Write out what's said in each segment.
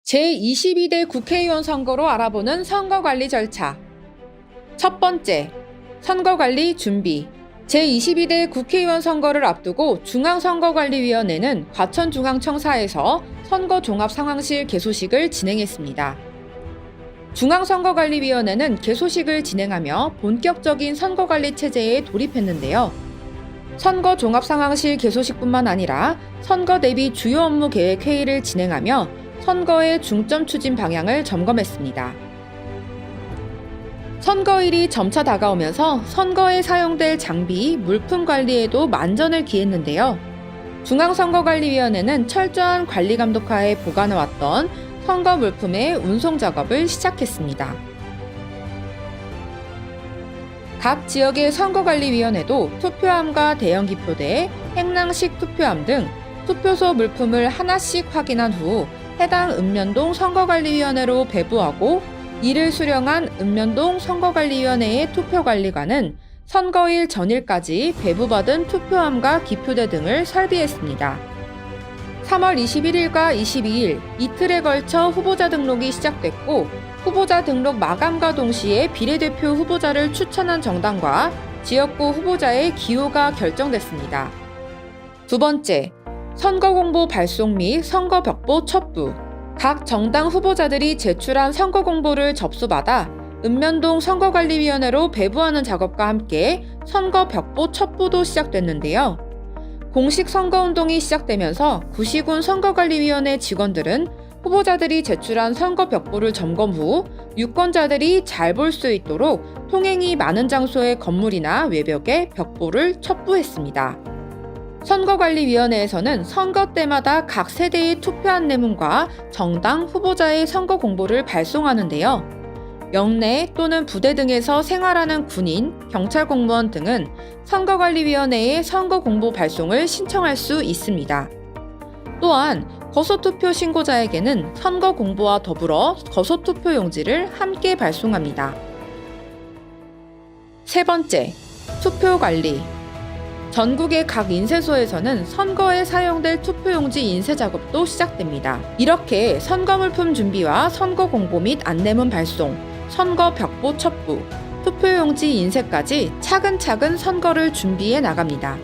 제22대 국회의원 선거로 알아보는 선거관리 절차. 첫 번째, 선거관리 준비. 제22대 국회의원 선거를 앞두고 중앙선거관리위원회는 과천중앙청사에서 선거종합상황실 개소식을 진행했습니다. 중앙선거관리위원회는 개소식을 진행하며 본격적인 선거관리 체제에 돌입했는데요. 선거종합상황실 개소식뿐만 아니라 선거 대비 주요 업무 계획 회의를 진행하며 선거의 중점 추진 방향을 점검했습니다. 선거일이 점차 다가오면서 선거에 사용될 장비, 물품 관리에도 만전을 기했는데요. 중앙선거관리위원회는 철저한 관리 감독하에 보관해왔던 선거 물품의 운송 작업을 시작했습니다. 각 지역의 선거관리위원회도 투표함과 대형기표대, 행랑식 투표함 등 투표소 물품을 하나씩 확인한 후 해당 읍면동 선거관리위원회로 배부하고 이를 수령한 읍면동 선거관리위원회의 투표관리관은 선거일 전일까지 배부받은 투표함과 기표대 등을 설비했습니다. 3월 21일과 22일 이틀에 걸쳐 후보자 등록이 시작됐고 후보자 등록 마감과 동시에 비례대표 후보자를 추천한 정당과 지역구 후보자의 기호가 결정됐습니다. 두 번째, 선거공보 발송 및 선거벽보 첩부. 각 정당 후보자들이 제출한 선거공보를 접수받아 읍면동 선거관리위원회로 배부하는 작업과 함께 선거벽보 첩부도 시작됐는데요. 공식 선거운동이 시작되면서 구시군 선거관리위원회 직원들은 후보자들이 제출한 선거벽보를 점검 후 유권자들이 잘 볼 수 있도록 통행이 많은 장소의 건물이나 외벽에 벽보를 첩부했습니다. 선거관리위원회에서는 선거 때마다 각 세대의 투표 안내문과 정당 후보자의 선거 공보를 발송하는데요. 영내 또는 부대 등에서 생활하는 군인, 경찰 공무원 등은 선거관리위원회에 선거 공보 발송을 신청할 수 있습니다. 또한 거소투표 신고자에게는 선거 공보와 더불어 거소투표 용지를 함께 발송합니다. 세 번째, 투표 관리. 전국의 각 인쇄소에서는 선거에 사용될 투표용지 인쇄 작업도 시작됩니다. 이렇게 선거물품 준비와 선거 공보 및 안내문 발송, 선거 벽보 첩부, 투표용지 인쇄까지 차근차근 선거를 준비해 나갑니다.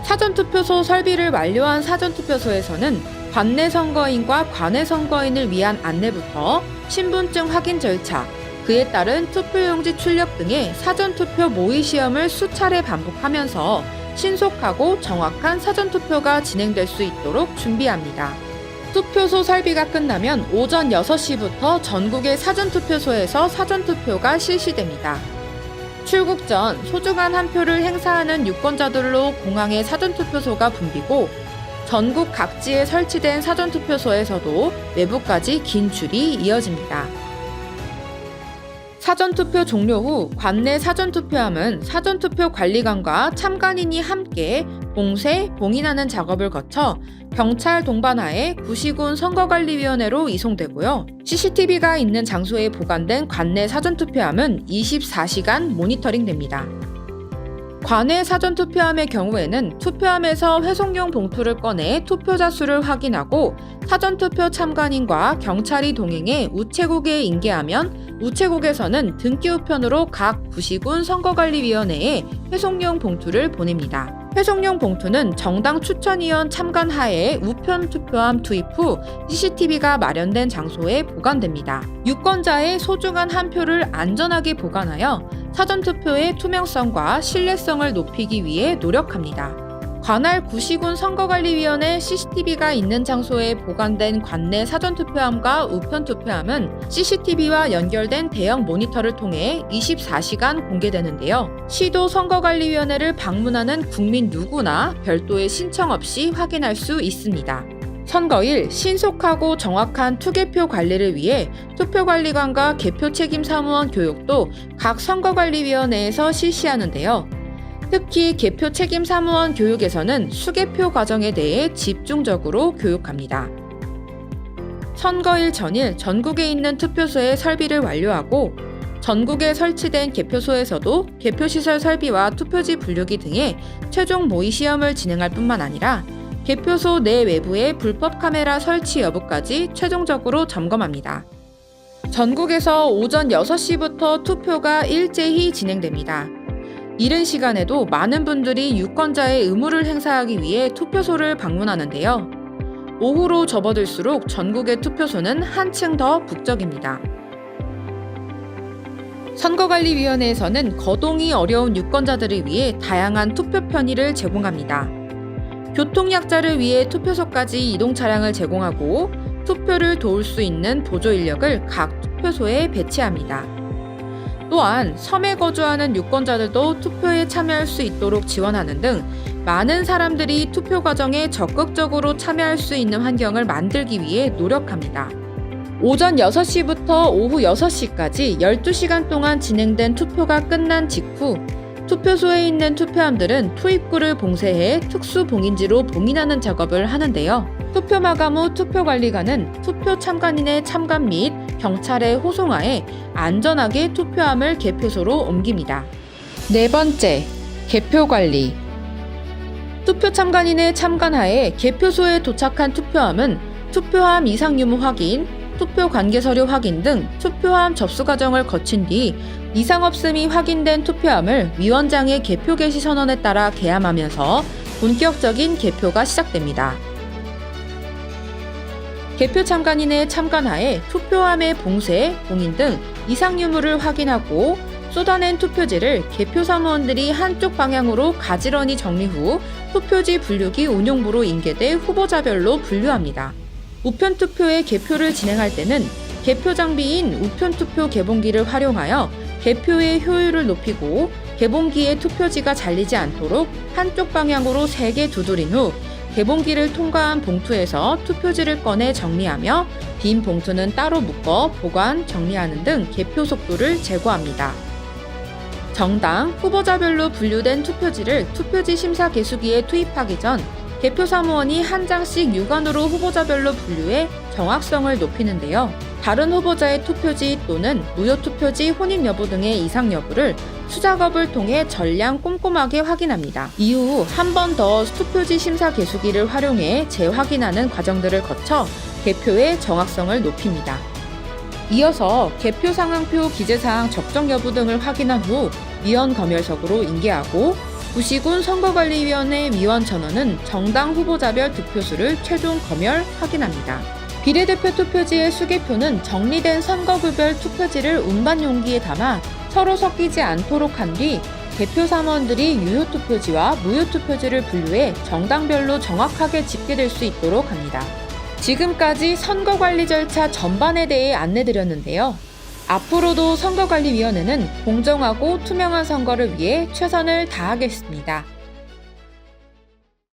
사전투표소 설비를 완료한 사전투표소에서는 관내 선거인과 관외 선거인을 위한 안내부터 신분증 확인 절차, 그에 따른 투표용지 출력 등의 사전투표 모의 시험을 수차례 반복하면서 신속하고 정확한 사전투표가 진행될 수 있도록 준비합니다. 투표소 설비가 끝나면 오전 6시부터 전국의 사전투표소에서 사전투표가 실시됩니다. 출국 전 소중한 한 표를 행사하는 유권자들로 공항의 사전투표소가 붐비고 전국 각지에 설치된 사전투표소에서도 외부까지 긴 줄이 이어집니다. 사전투표 종료 후 관내 사전투표함은 사전투표 관리관과 참관인이 함께 봉쇄, 봉인하는 작업을 거쳐 경찰 동반하에 구시군 선거관리위원회로 이송되고요. CCTV가 있는 장소에 보관된 관내 사전투표함은 24시간 모니터링됩니다. 관외 사전투표함의 경우에는 투표함에서 회송용 봉투를 꺼내 투표자 수를 확인하고 사전투표 참관인과 경찰이 동행해 우체국에 인계하면 우체국에서는 등기 우편으로 각 구시군 선거관리위원회에 회송용 봉투를 보냅니다. 회송용 봉투는 정당 추천위원 참관 하에 우편 투표함 투입 후 CCTV가 마련된 장소에 보관됩니다. 유권자의 소중한 한 표를 안전하게 보관하여 사전투표의 투명성과 신뢰성을 높이기 위해 노력합니다. 관할 구시군 선거관리위원회 CCTV가 있는 장소에 보관된 관내 사전투표함과 우편투표함은 CCTV와 연결된 대형 모니터를 통해 24시간 공개되는데요. 시도 선거관리위원회를 방문하는 국민 누구나 별도의 신청 없이 확인할 수 있습니다. 선거일 신속하고 정확한 투개표 관리를 위해 투표관리관과 개표 책임 사무원 교육도 각 선거관리위원회에서 실시하는데요. 특히 개표 책임 사무원 교육에서는 수개표 과정에 대해 집중적으로 교육합니다. 선거일 전일 전국에 있는 투표소의 설비를 완료하고 전국에 설치된 개표소에서도 개표시설 설비와 투표지 분류기 등의 최종 모의 시험을 진행할 뿐만 아니라 개표소 내 외부에 불법 카메라 설치 여부까지 최종적으로 점검합니다. 전국에서 오전 6시부터 투표가 일제히 진행됩니다. 이른 시간에도 많은 분들이 유권자의 의무를 행사하기 위해 투표소를 방문하는데요. 오후로 접어들수록 전국의 투표소는 한층 더 북적입니다. 선거관리위원회에서는 거동이 어려운 유권자들을 위해 다양한 투표 편의를 제공합니다. 교통약자를 위해 투표소까지 이동 차량을 제공하고 투표를 도울 수 있는 보조 인력을 각 투표소에 배치합니다. 또한 섬에 거주하는 유권자들도 투표에 참여할 수 있도록 지원하는 등 많은 사람들이 투표 과정에 적극적으로 참여할 수 있는 환경을 만들기 위해 노력합니다. 오전 6시부터 오후 6시까지 12시간 동안 진행된 투표가 끝난 직후 투표소에 있는 투표함들은 투입구를 봉쇄해 특수 봉인지로 봉인하는 작업을 하는데요. 투표 마감 후 투표관리관은 투표 참관인의 참관 및 경찰의 호송하에 안전하게 투표함을 개표소로 옮깁니다. 네 번째, 개표관리. 투표 참관인의 참관하에 개표소에 도착한 투표함은 투표함 이상 유무 확인, 투표 관계 서류 확인 등 투표함 접수 과정을 거친 뒤 이상 없음이 확인된 투표함을 위원장의 개표 개시 선언에 따라 개함하면서 본격적인 개표가 시작됩니다. 개표 참관인의 참관하에 투표함의 봉쇄, 봉인 등 이상 유무를 확인하고 쏟아낸 투표지를 개표 사무원들이 한쪽 방향으로 가지런히 정리 후 투표지 분류기 운용부로 인계돼 후보자별로 분류합니다. 우편 투표의 개표를 진행할 때는 개표 장비인 우편 투표 개봉기를 활용하여 개표의 효율을 높이고 개봉기의 투표지가 잘리지 않도록 한쪽 방향으로 3개 두드린 후 개봉기를 통과한 봉투에서 투표지를 꺼내 정리하며 빈 봉투는 따로 묶어 보관, 정리하는 등 개표 속도를 제고합니다. 정당, 후보자별로 분류된 투표지를 투표지 심사 개수기에 투입하기 전 개표 사무원이 한 장씩 육안으로 후보자별로 분류해 정확성을 높이는데요. 다른 후보자의 투표지 또는 무효 투표지 혼입 여부 등의 이상 여부를 수작업을 통해 전량 꼼꼼하게 확인합니다. 이후 한 번 더 투표지 심사 개수기를 활용해 재확인하는 과정들을 거쳐 개표의 정확성을 높입니다. 이어서 개표 상황표 기재사항 적정 여부 등을 확인한 후 위원 검열석으로 인계하고 구시군 선거관리위원회 위원 전원은 정당 후보자별 득표수를 최종 검열 확인합니다. 비례대표 투표지의 수개표는 정리된 선거구별 투표지를 운반 용기에 담아 서로 섞이지 않도록 한 뒤 개표 사무원들이 유효 투표지와 무효 투표지를 분류해 정당별로 정확하게 집계될 수 있도록 합니다. 지금까지 선거관리 절차 전반에 대해 안내드렸는데요. 앞으로도 선거관리위원회는 공정하고 투명한 선거를 위해 최선을 다하겠습니다.